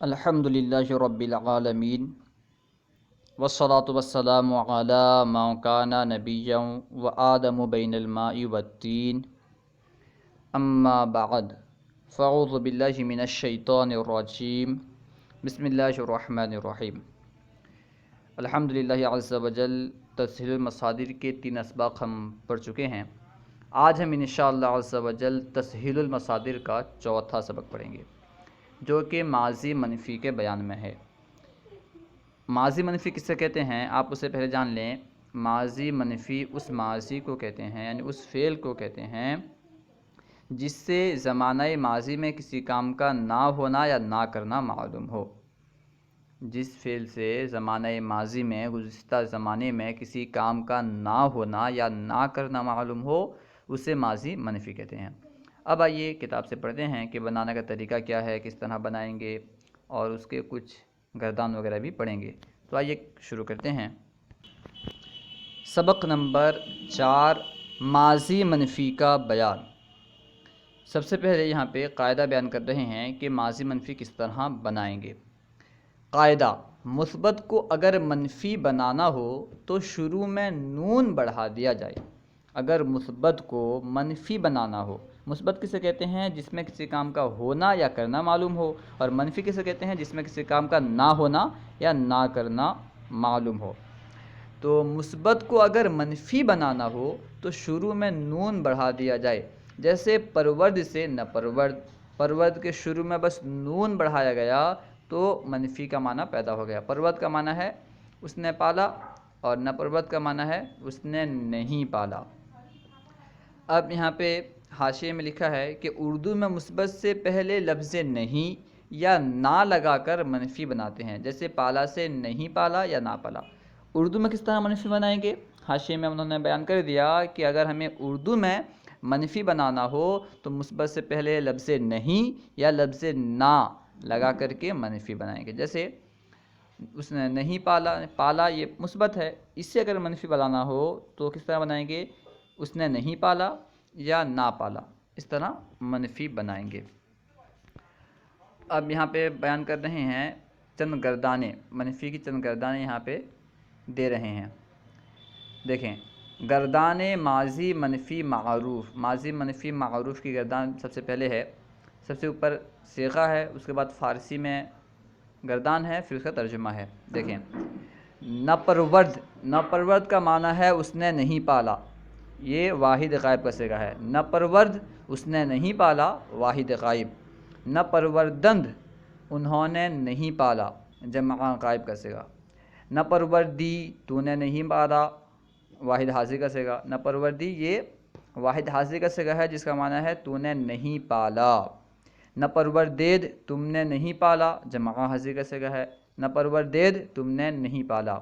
الحمدللہ رب العالمین والصلاة والسلام علی من کان نبیا وآدم بین الماء والطین اما بعد فاعوذ باللہ من الشیطان الرجیم بسم اللہ الرحمن الرحیم۔ الحمدللہ عز وجل تسہیل المصادر کے 3 اسباق ہم پڑھ چکے ہیں۔ آج ہم انشاءاللہ عز وجل تسہیل المصادر کا 4تھا سبق پڑھیں گے، جو کہ ماضی منفی کے بیان میں ہے۔ ماضی منفی کس سے کہتے ہیں آپ اسے پہلے جان لیں۔ ماضی منفی اس ماضی کو کہتے ہیں، یعنی اس فعل کو کہتے ہیں جس سے زمانہ ماضی میں کسی کام کا نہ ہونا یا نہ کرنا معلوم ہو۔ جس فعل سے زمانہ ماضی میں گزشتہ زمانے میں کسی کام کا نہ ہونا یا نہ کرنا معلوم ہو، اسے ماضی منفی کہتے ہیں۔ اب آئیے کتاب سے پڑھتے ہیں کہ بنانے کا طریقہ کیا ہے، کس طرح بنائیں گے، اور اس کے کچھ گردان وغیرہ بھی پڑھیں گے۔ تو آئیے شروع کرتے ہیں۔ سبق نمبر 4، ماضی منفی کا بیان۔ سب سے پہلے یہاں پہ قاعدہ بیان کر رہے ہیں کہ ماضی منفی کس طرح بنائیں گے۔ قاعدہ: مثبت کو اگر منفی بنانا ہو تو شروع میں نون بڑھا دیا جائے۔ اگر مثبت کو منفی بنانا ہو، مثبت کسے کہتے ہیں جس میں کسی کام کا ہونا یا کرنا معلوم ہو، اور منفی کسے کہتے ہیں جس میں کسی کام کا نہ ہونا یا نہ کرنا معلوم ہو۔ تو مثبت کو اگر منفی بنانا ہو تو شروع میں نون بڑھا دیا جائے، جیسے پرورد سے نہ پرورد، پرورد کے شروع میں بس نون بڑھایا گیا تو منفی کا معنی پیدا ہو گیا۔ پرورد کا معنی ہے اس نے پالا، اور نہ پرورد کا معنی ہے اس نے نہیں پالا۔ اب یہاں پہ حاشیے میں لکھا ہے کہ اردو میں مثبت سے پہلے لفظ نہیں یا نہ لگا کر منفی بناتے ہیں، جیسے پالا سے نہیں پالا یا نہ پالا۔ اردو میں کس طرح منفی بنائیں گے؟ حاشیے میں انہوں نے بیان کر دیا کہ اگر ہمیں اردو میں منفی بنانا ہو تو مثبت سے پہلے لفظ نہیں یا لفظ نہ لگا کر کے منفی بنائیں گے، جیسے اس نے نہیں پالا، پالا یہ مثبت ہے، اس سے اگر منفی بنانا ہو تو کس طرح بنائیں گے؟ اس نے نہیں پالا یا نہ پالا، اس طرح منفی بنائیں گے۔ اب یہاں پہ بیان کر رہے ہیں چند گردانے، منفی کی چند گردانے یہاں پہ دے رہے ہیں۔ دیکھیں، گردان ماضی منفی معروف۔ ماضی منفی معروف کی گردان سب سے پہلے ہے، سب سے اوپر صیغہ ہے، اس کے بعد فارسی میں گردان ہے، پھر اس کا ترجمہ ہے۔ دیکھیں، نہ پرورد، نہ پرورد کا معنی ہے اس نے نہیں پالا، یہ واحد غائب کا صیغہ ہے۔ نہ پرورد اس نے نہیں پالا، واحد غائب۔ نہ پروردند انہوں نے نہیں پالا، جمع غائب کا صیغہ۔ نہ پروردی تو نے نہیں پالا، واحد حاضر کا صیغہ۔ نہ پروردی یہ واحد حاضر کا صیغہ ہے جس کا معنی ہے تو نے نہیں پالا۔ نہ پروردید تم نے نہیں پالا، جمع حاضر کا صیغہ ہے۔ نہ پروردید تم نے نہیں پالا۔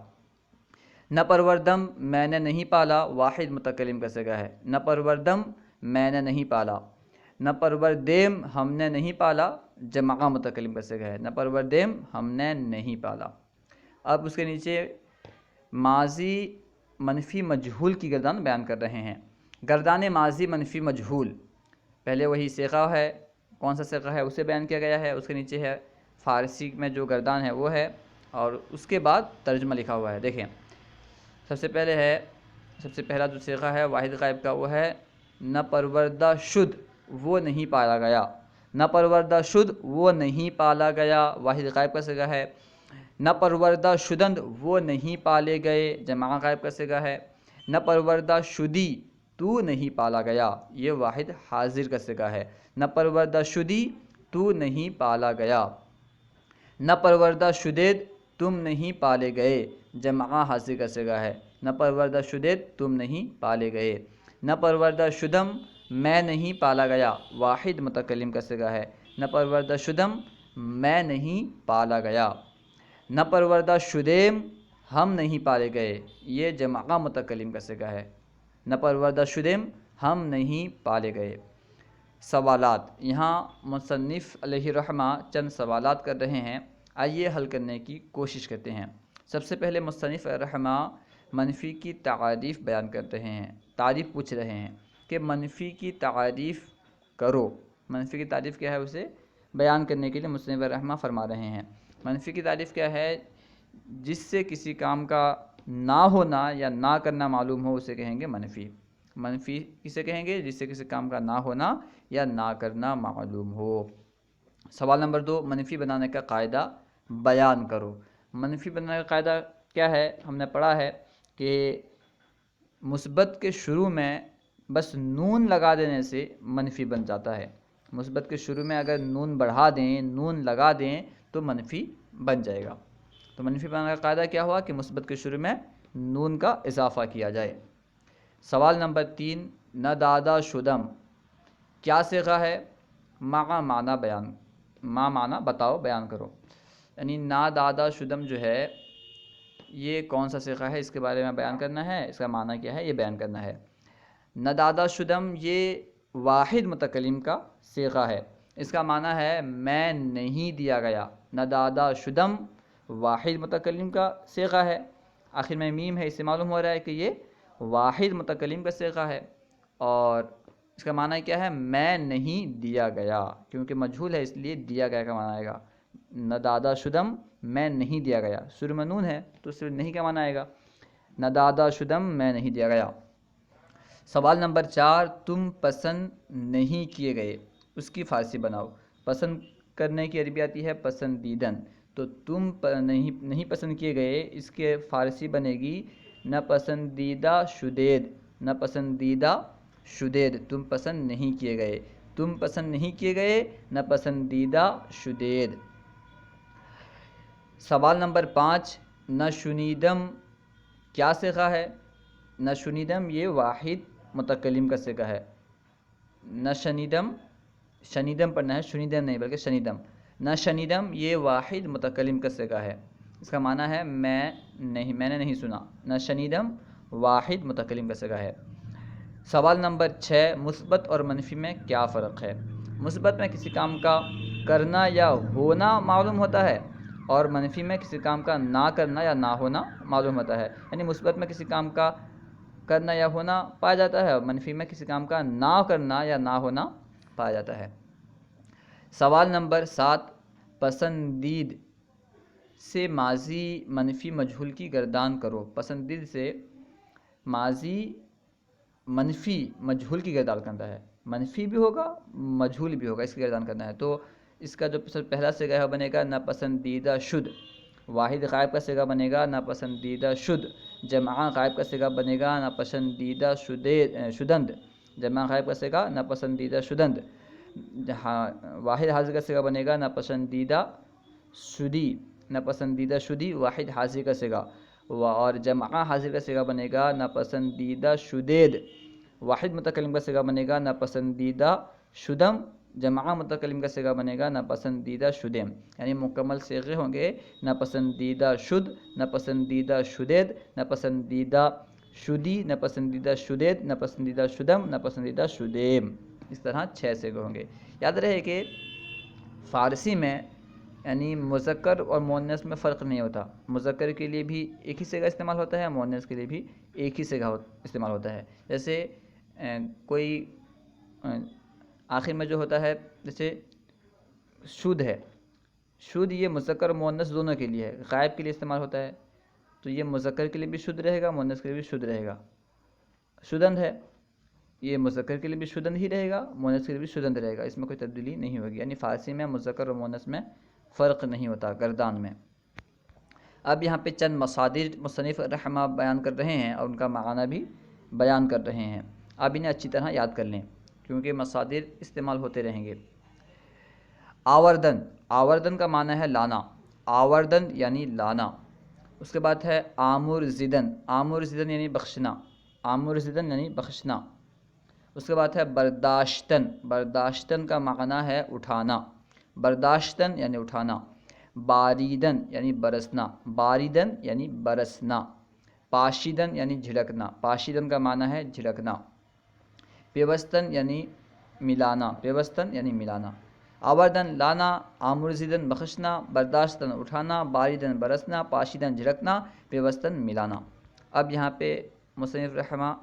نہ پروردم میں نے نہیں پالا، واحد متکلم کا صیغہ ہے۔ نہ پروردم میں نے نہیں پالا۔ نہ پروردیم ہم نے نہیں پالا، جمع متکلم کا صیغہ ہے۔ نہ پروردیم ہم نے نہیں پالا۔ اب اس کے نیچے ماضی منفی مجہول کی گردان بیان کر رہے ہیں۔ گردان ماضی منفی مجہول، پہلے وہی صیغہ ہے، کون سا صیغہ ہے اسے بیان کیا گیا ہے، اس کے نیچے ہے فارسی میں جو گردان ہے وہ ہے، اور اس کے بعد ترجمہ لکھا ہوا ہے۔ دیکھیں، سب سے پہلے ہے، سب سے پہلا جو صیغہ ہے واحد غائب کا وہ ہے نہ پروردہ شد وہ نہیں پالا گیا۔ نہ پروردہ شد وہ نہیں پالا گیا، واحد غائب کا صیغہ ہے۔ نہ پروردہ شدند وہ نہیں پالے گئے، جمع غائب کا صیغہ ہے۔ نہ پروردہ شدی تو نہیں پالا گیا، یہ واحد حاضر کا صیغہ ہے۔ نہ پروردہ شدی تو نہیں پالا گیا۔ نہ پروردہ شدید تم نہیں پالے گئے، جمع حاضر کا صیغہ ہے۔ نہ پروردہ شدید تم نہیں پالے گئے۔ نہ پروردہ شدم میں نہیں پالا گیا، واحد متکلم کا صیغہ ہے۔ نہ پروردہ شدم میں نہیں پالا گیا۔ نہ پروردہ شدیم ہم نہیں پالے گئے، یہ جمع متکلم کا صیغہ ہے۔ نہ پروردہ شدیم ہم نہیں پالے گئے۔ سوالات، یہاں مصنف علیہ رحمہ چند سوالات کر رہے ہیں، آئیے حل کرنے کی کوشش کرتے ہیں۔ سب سے پہلے مصنف رحمہ منفی کی تعریف بیان کر رہے ہیں، تعریف پوچھ رہے ہیں کہ منفی کی تعریف کرو۔ منفی کی تعریف کیا ہے اسے بیان کرنے کے لیے مصنف رحمہ فرما رہے ہیں۔ منفی کی تعریف کیا ہے؟ جس سے کسی کام کا نہ ہونا یا نہ کرنا معلوم ہو اسے کہیں گے منفی۔ منفی کسے کہیں گے؟ جس سے کسی کام کا نہ ہونا یا نہ کرنا معلوم ہو۔ سوال نمبر 2، منفی بنانے کا قاعدہ بیان کرو۔ منفی بنانے کا قاعدہ کیا ہے؟ ہم نے پڑھا ہے کہ مثبت کے شروع میں بس نون لگا دینے سے منفی بن جاتا ہے۔ مثبت کے شروع میں اگر نون بڑھا دیں، نون لگا دیں تو منفی بن جائے گا۔ تو منفی بنانے کا قاعدہ کیا ہوا کہ مثبت کے شروع میں نون کا اضافہ کیا جائے۔ سوال نمبر 3، ندادہ شدم کیا صیغہ ہے؟ ما معنی بیان، ما معنی بتاؤ، بیان کرو۔ یعنی نادادہ شدم جو ہے یہ کون سا صیغہ ہے، اس کے بارے میں بیان کرنا ہے، اس کا معنی کیا ہے یہ بیان کرنا ہے۔ ندادہ شدم یہ واحد متکلم کا صیغہ ہے، اس کا معنی ہے میں نہیں دیا گیا۔ ندادہ شدم واحد متکلم کا صیغہ ہے، آخر میں میم ہے، اس سے معلوم ہو رہا ہے کہ یہ واحد متکلم کا صیغہ ہے، اور اس کا معنی کیا ہے؟ میں نہیں دیا گیا، کیونکہ مجہول ہے اس لیے دیا گیا کا معنی آئے گا۔ ندادہ شدم میں نہیں دیا گیا، شروع میں نون ہے تو صرف نہیں کا معنی آئے گا، ندادہ شدم میں نہیں دیا گیا۔ سوال نمبر 4، تم پسند نہیں کیے گئے، اس کی فارسی بناؤ۔ پسند کرنے کی عربی آتی ہے پسندیدن، تو تم نہیں پسند کیے گئے، اس کے فارسی بنے گی ناپسندیدہ شدید، ناپسندیدہ شدید، تم پسند نہیں کیے گئے، تم پسند نہیں کیے گئے ناپسندیدہ شدید۔ سوال نمبر 5، نشنیدم کیا صیغہ ہے؟ نشنیدم یہ واحد متکلم کا صیغہ ہے۔ نشنیدم، شنیدم پڑھنا ہے، شنیدم نہیں بلکہ شنیدم۔ نشنیدم یہ واحد متکلم کا صیغہ ہے، اس کا معنی ہے میں نے نہیں سنا۔ نشنیدم واحد متکلم کا صیغہ ہے۔ سوال نمبر 6، مثبت اور منفی میں کیا فرق ہے؟ مثبت میں کسی کام کا کرنا یا ہونا معلوم ہوتا ہے، اور منفی میں کسی کام کا نہ کرنا یا نہ ہونا معلوم ہوتا ہے۔ یعنی مثبت میں کسی کام کا کرنا یا ہونا پایا جاتا ہے، اور منفی میں کسی کام کا نہ کرنا یا نہ ہونا پایا جاتا ہے۔ سوال نمبر 7، پسندید سے ماضی منفی مجہول کی گردان کرو۔ پسندید سے ماضی منفی مجہول کی گردان کرتا ہے، منفی بھی ہوگا مجہول بھی ہوگا، اس کی گردان کرنا ہے۔ تو اس کا جو پہلا صیغہ ہے بنے گا ناپسندیدہ شد، واحد غائب کا صیغہ بنے گا ناپسندیدہ شد، جمع غائب کا صیغہ بنے گا ناپسندیدہ شدند، جمع غائب کا صیغہ ناپسندیدہ شدند، واحد حاضر کا صیغہ بنے گا ناپسندیدہ شدی، ناپسندیدہ شدی واحد حاضر کا صیغہ، اور جمع حاضر کا صیغہ بنے گا ناپسندیدہ شدید، واحد متکلم کا صیغہ بنے گا ناپسندیدہ شدم، جمع متکلم کا صیغہ بنے گا ناپسندیدہ شدیم۔ یعنی مکمل صیغے ہوں گے ناپسندیدہ شد، ناپسندیدہ شدید، ناپسندیدہ شدی، ناپسندیدہ شدید، ناپسندیدہ شدم، ناپسندیدہ شدیم، اس طرح 6 صیغے ہوں گے۔ یاد رہے کہ فارسی میں یعنی مذکر اور مؤنث میں فرق نہیں ہوتا، مذکر کے لیے بھی ایک ہی صیغہ استعمال ہوتا ہے، مؤنث کے لیے بھی ایک ہی صیغہ استعمال ہوتا ہے۔ جیسے کوئی آخر میں جو ہوتا ہے، جیسے شدھ ہے، شدھ یہ مذکر اور مؤنث دونوں کے لیے ہے، غائب کے لیے استعمال ہوتا ہے، تو یہ مذکر کے لیے بھی شدھ رہے گا، مؤنث کے لیے بھی شدھ رہے گا۔ شدند ہے، یہ مذکر کے لیے بھی شدند ہی رہے گا، مؤنث کے لیے بھی شدند رہے گا، اس میں کوئی تبدیلی نہیں ہوگی۔ یعنی فارسی میں مذکر اور مؤنث میں فرق نہیں ہوتا گردان میں۔ اب یہاں پہ چند مصادر مصنف رحمہ بیان کر رہے ہیں اور ان کا معنی بھی بیان کر رہے ہیں، آپ انہیں اچھی طرح یاد کر لیں کیونکہ مصادر استعمال ہوتے رہیں گے۔ آوردن، آوردن کا معنی ہے لانا، آوردن یعنی لانا۔ اس کے بعد ہے آمر زدن، آمر زدن یعنی بخشنا، آمر زدن یعنی بخشنا۔ اس کے بعد ہے برداشتن، برداشتن کا معنی ہے اٹھانا، برداشتن یعنی اٹھانا۔ باریدن یعنی برسنا، باریدن یعنی برسنا۔ پاشیدن یعنی جھڑکنا، پاشیدن کا معنی ہے جھڑکنا۔ پیوستن یعنی ملانا، پیوستن یعنی ملانا۔ آوردن لانا، آمرزیدن بخشنا، برداشتن اٹھانا، باریدن برسنا، پاشیدن جھڑکنا، پیوستن ملانا۔ اب یہاں پہ مصنف رحمہ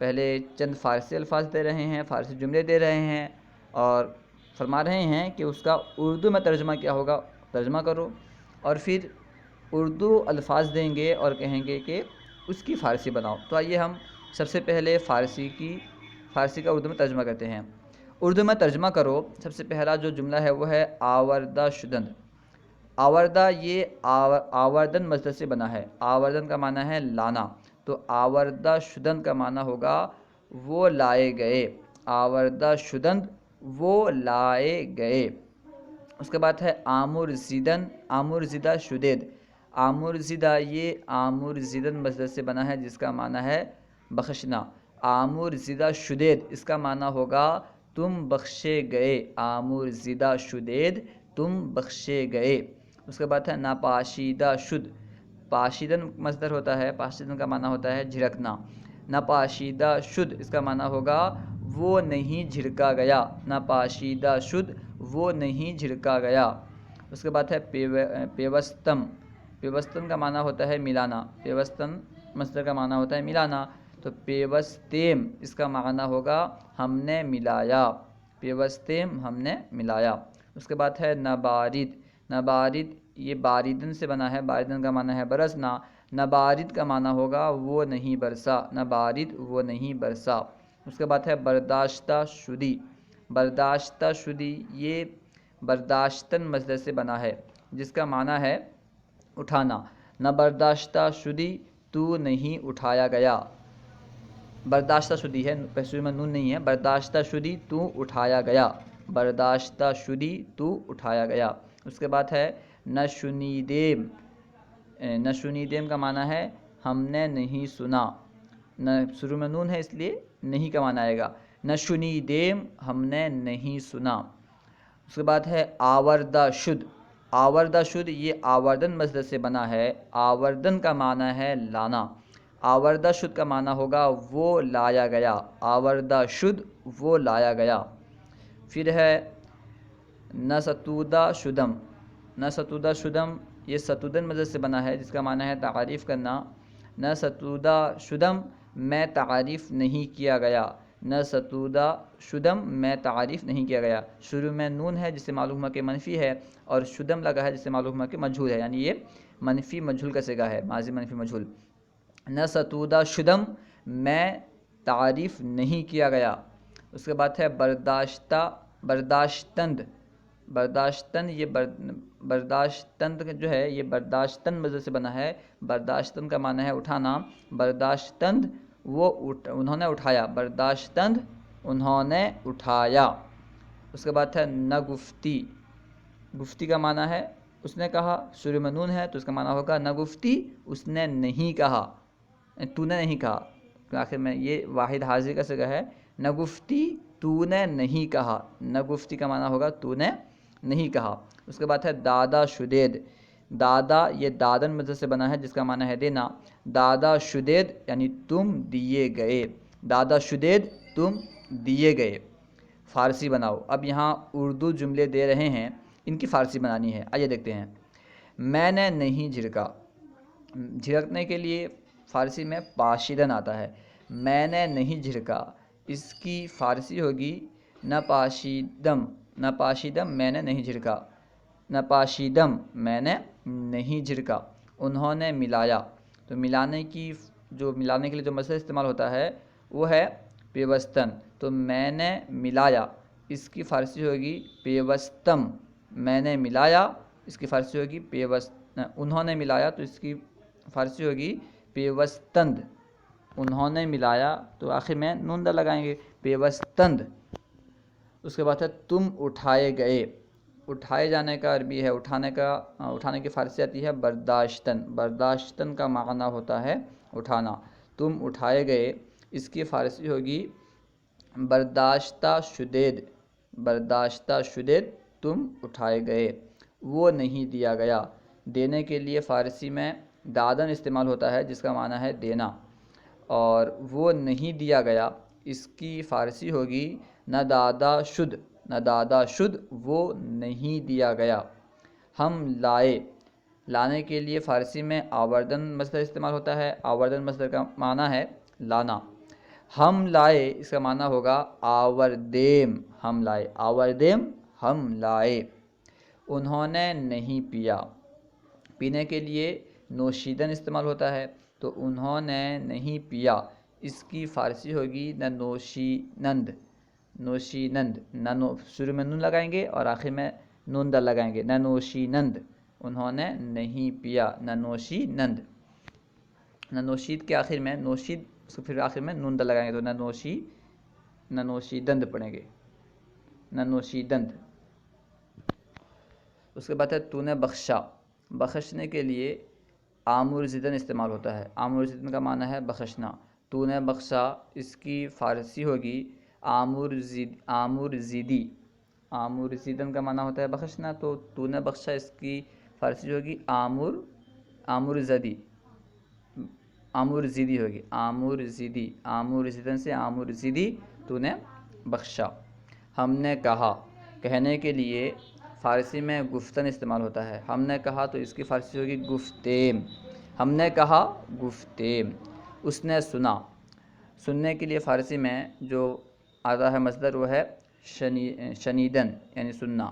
پہلے چند فارسی الفاظ دے رہے ہیں، فارسی جملے دے رہے ہیں، اور فرما رہے ہیں کہ اس کا اردو میں ترجمہ کیا ہوگا، ترجمہ کرو، اور پھر اردو الفاظ دیں گے اور کہیں گے کہ اس کی فارسی بناؤ۔ تو آئیے ہم سب سے پہلے فارسی کا اردو میں ترجمہ کرتے ہیں۔ اردو میں ترجمہ کرو، سب سے پہلا جو جملہ ہے وہ ہے آوردہ شدند۔ آوردہ یہ آوردن مصدر سے بنا ہے۔ آوردن کا معنی ہے لانا، تو آوردہ شدند کا معنی ہوگا وہ لائے گئے۔ آوردہ شدند وہ لائے گئے۔ اس کے بعد ہے آمرزیدن، آمرزیدہ شدید۔ آمرزیدہ یہ آمرزیدن مصدر سے بنا ہے جس کا معنی ہے بخشنا۔ آمرزیدہ شدید اس کا معنی ہوگا تم بخشے گئے۔ آمرزیدہ شدید تم بخشے گئے۔ اس کے بعد ہے ناپاشیدہ شد۔ پاشیدن مصدر ہوتا ہے، پاشیدن کا معنی ہوتا ہے جھڑکنا۔ ناپاشیدہ شد اس کا معنی ہوگا وہ نہیں جھڑکا گیا۔ ناپاشیدہ شد وہ نہیں جھڑکا گیا۔ اس کے بعد ہے پیوستم۔ پیوستن کا معنی ہوتا ہے ملانا۔ پیوستن مصدر کا معنی ہوتا ہے ملانا، تو پیوستیم اس کا معنی ہوگا ہم نے ملایا۔ پیوستیم ہم نے ملایا۔ اس کے بعد ہے نبارد۔ نبارد یہ باردن سے بنا ہے، باردن کا معنی ہے برسنا۔ نبارد کا معنی ہوگا وہ نہیں برسا۔ نبارد وہ نہیں برسا۔ اس کے بعد ہے برداشتہ شدی۔ برداشتہ شدی یہ برداشتن مصدر سے بنا ہے جس کا معنی ہے اٹھانا۔ نہ برداشتہ شدی تو نہیں اٹھایا گیا۔ برداشتہ شدی ہے، پہلے میں نون نہیں ہے۔ برداشتہ شدی تو اٹھایا گیا۔ برداشتہ شدی تو اٹھایا گیا۔ اس کے بعد ہے نشنیدیم۔ نشنیدیم کا معنی ہے ہم نے نہیں سنا۔ شروع میں نون ہے اس لیے نہیں کا معنی آئے گا۔ نشنیدیم ہم نے نہیں سنا۔ اس کے بعد ہے آوردہ شد۔ آوردہ شد یہ آوردن مصدر سے بنا ہے۔ آوردن کا معنی ہے لانا۔ آوردہ شد کا معنی ہوگا وہ لایا گیا۔ آوردہ شد وہ لایا گیا۔ پھر ہے نستودہ شدم۔ نستودہ شدم یہ ستودن مصدر سے بنا ہے جس کا معنی ہے تعریف کرنا۔ نستودہ شدم میں تعریف نہیں کیا گیا۔ نستودہ شدم میں تعریف نہیں کیا گیا۔ شروع میں نون ہے جس سے معلوم ہوا کہ منفی ہے، اور شدم لگا ہے جس سے معلوم ہوا کہ مجہول ہے، یعنی یہ منفی مجہول کا صیغہ ہے، ماضی منفی مجہول۔ نستودہ شدم میں تعریف نہیں کیا گیا۔ اس کے بعد ہے برداشتند۔ برداشتند یہ برداشتند جو ہے یہ برداشتند مصدر سے بنا ہے۔ برداشتند کا معنی ہے اٹھانا۔ برداشتند انہوں نے اٹھایا۔ برداشتند انہوں نے اٹھایا۔ اس کے بعد ہے نگفتی۔ گفتی کا معنی ہے اس نے کہا، شروع میں نون ہے تو اس کا معنی ہوگا نگفتی اس نے نہیں کہا، تو نے نہیں کہا، آخر میں یہ واحد حاضر کا صیغہ ہے۔ نگفتی تو نے نہیں کہا۔ نگفتی کا معنی ہوگا تو نے نہیں کہا۔ اس کے بعد ہے دادا شدید۔ دادا یہ دادن مصدر سے بنا ہے جس کا معنی ہے دینا۔ دادا شدید یعنی تم دیے گئے۔ دادا شدید تم دیے گئے۔ فارسی بناؤ۔ اب یہاں اردو جملے دے رہے ہیں، ان کی فارسی بنانی ہے۔ آئیے دیکھتے ہیں۔ میں نے نہیں جھڑکا۔ جھڑکنے کے لیے فارسی میں پاشیدن آتا ہے۔ میں نے نہیں جھڑکا، اس کی فارسی ہوگی نپاشیدم۔ نپاشیدم میں نے نہیں جھڑکا۔ نپاشیدم میں نے نہیں جھڑکا۔ انہوں نے ملایا، تو ملانے کے لیے جو مصدر استعمال ہوتا ہے وہ ہے پیوستن، تو میں نے ملایا اس کی فارسی ہوگی پیوستم۔ میں نے ملایا اس کی فارسی ہوگی انہوں نے ملایا تو اس کی فارسی ہوگی پیوستند۔ انہوں نے ملایا تو آخر میں نون دا لگائیں گے، پیوستند۔ اس کے بعد ہے تم اٹھائے گئے۔ اٹھائے جانے کا عربی ہے اٹھانے کی فارسی آتی ہے برداشتن۔ برداشتن کا معنی ہوتا ہے اٹھانا۔ تم اٹھائے گئے اس کی فارسی ہوگی برداشتہ شدید۔ برداشتہ شدید تم اٹھائے گئے۔ وہ نہیں دیا گیا۔ دینے کے لیے فارسی میں دادن استعمال ہوتا ہے جس کا معنی ہے دینا، اور وہ نہیں دیا گیا اس کی فارسی ہوگی نہ دادا شد۔ نہ دادا شد وہ نہیں دیا گیا۔ ہم لائے۔ لانے کے لیے فارسی میں آوردن مصدر استعمال ہوتا ہے۔ آوردن مصدر کا معنی ہے لانا۔ ہم لائے اس کا معنی ہوگا آوردیم۔ ہم لائے، آوردیم ہم لائے، انہوں نے نہیں پیا۔ پینے کے لیے نوشیدن استعمال ہوتا ہے، تو انہوں نے نہیں پیا، اس کی فارسی ہوگی ننوشینند، نوشینند، شروع میں نون لگائیں گے اور آخر میں نون دال لگائیں گے، ننوشینند، انہوں نے نہیں پیا، ننوشینند۔ ننوشید کے آخر میں نوشید، اس کو پھر آخر میں نون دال لگائیں گے تو ننوشیدند پڑھیں گے، ننوشیدند۔ اس کے بعد ہے تو نے بخشا، بخشنے کے لیے آمر زدن استعمال ہوتا ہے، آمر زدن کا معنی ہے بخشنا، تو نے بخشا، اس کی فارسی ہوگی آمر زیدی، آمر زدن کا معنی ہوتا ہے بخشنا، تو نے بخشا اس کی فارسی ہوگی آمر زدی، آمر زیدی ہوگی، آمر زیدی، آمر زدن سے آمر زیدی، تو نے بخشا۔ ہم نے کہا، کہنے کے لیے فارسی میں گفتن استعمال ہوتا ہے، ہم نے کہا تو اس کی فارسی ہوگی گفتیم، ہم نے کہا گفتیم۔ اس نے سنا، سننے کے لیے فارسی میں جو آتا ہے مصدر وہ ہے شنیدن، یعنی سننا،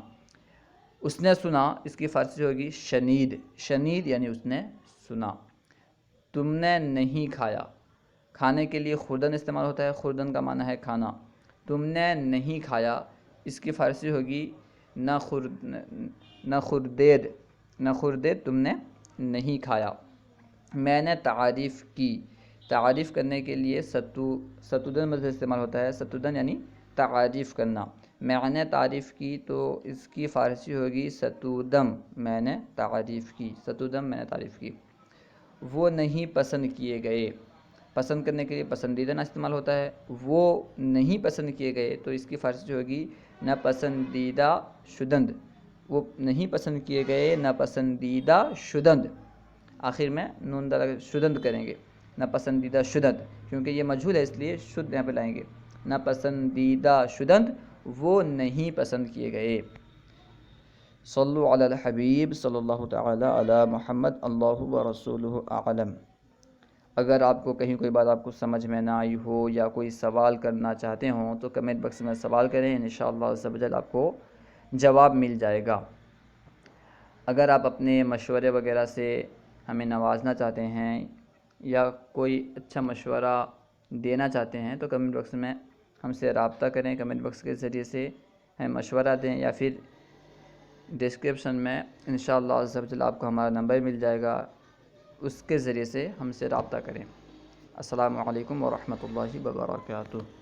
اس نے سنا، اس کی فارسی ہوگی شنید، شنید یعنی اس نے سنا۔ تم نے نہیں کھایا، کھانے کے لیے خوردن استعمال ہوتا ہے، خوردن کا معنی ہے کھانا، تم نے نہیں کھایا، اس کی فارسی ہوگی نخوردید، نخوردید، تم نے نہیں کھایا۔ میں نے تعریف کی، تعریف کرنے کے لیے ستودن مصدر استعمال ہوتا ہے، ستودن یعنی تعریف کرنا، میں نے تعریف کی تو اس کی فارسی ہوگی ستودم، میں نے تعریف کی، ستودم، میں نے تعریف کی۔ وہ نہیں پسند کیے گئے، پسند کرنے کے لیے پسندیدہ نہ استعمال ہوتا ہے، وہ نہیں پسند کیے گئے تو اس کی فارسی ہوگی ناپسندیدہ شدند، وہ نہیں پسند کیے گئے ناپسندیدہ شدند، آخر میں نون دال شدند کریں گے، ناپسندیدہ شدند، کیونکہ یہ مجہول ہے اس لیے شد یہاں پہ لائیں گے، ناپسندیدہ شدند، وہ نہیں پسند کیے گئے۔ صلو علی الحبیب صلی اللہ تعالی علی محمد، اللہ ورسولہ اعلم۔ اگر آپ کو کہیں کوئی بات آپ کو سمجھ میں نہ آئی ہو یا کوئی سوال کرنا چاہتے ہوں تو کمنٹ باکس میں سوال کریں، انشاءاللہ عز و جل آپ کو جواب مل جائے گا۔ اگر آپ اپنے مشورے وغیرہ سے ہمیں نوازنا چاہتے ہیں یا کوئی اچھا مشورہ دینا چاہتے ہیں تو کمنٹ باکس میں ہم سے رابطہ کریں، کمنٹ باکس کے ذریعے سے ہمیں مشورہ دیں، یا پھر ڈسکرپشن میں انشاءاللہ عز و جل آپ کو ہمارا نمبر مل جائے گا، اس کے ذریعے سے ہم سے رابطہ کریں۔ السلام علیکم ورحمۃ اللہ وبرکاتہ۔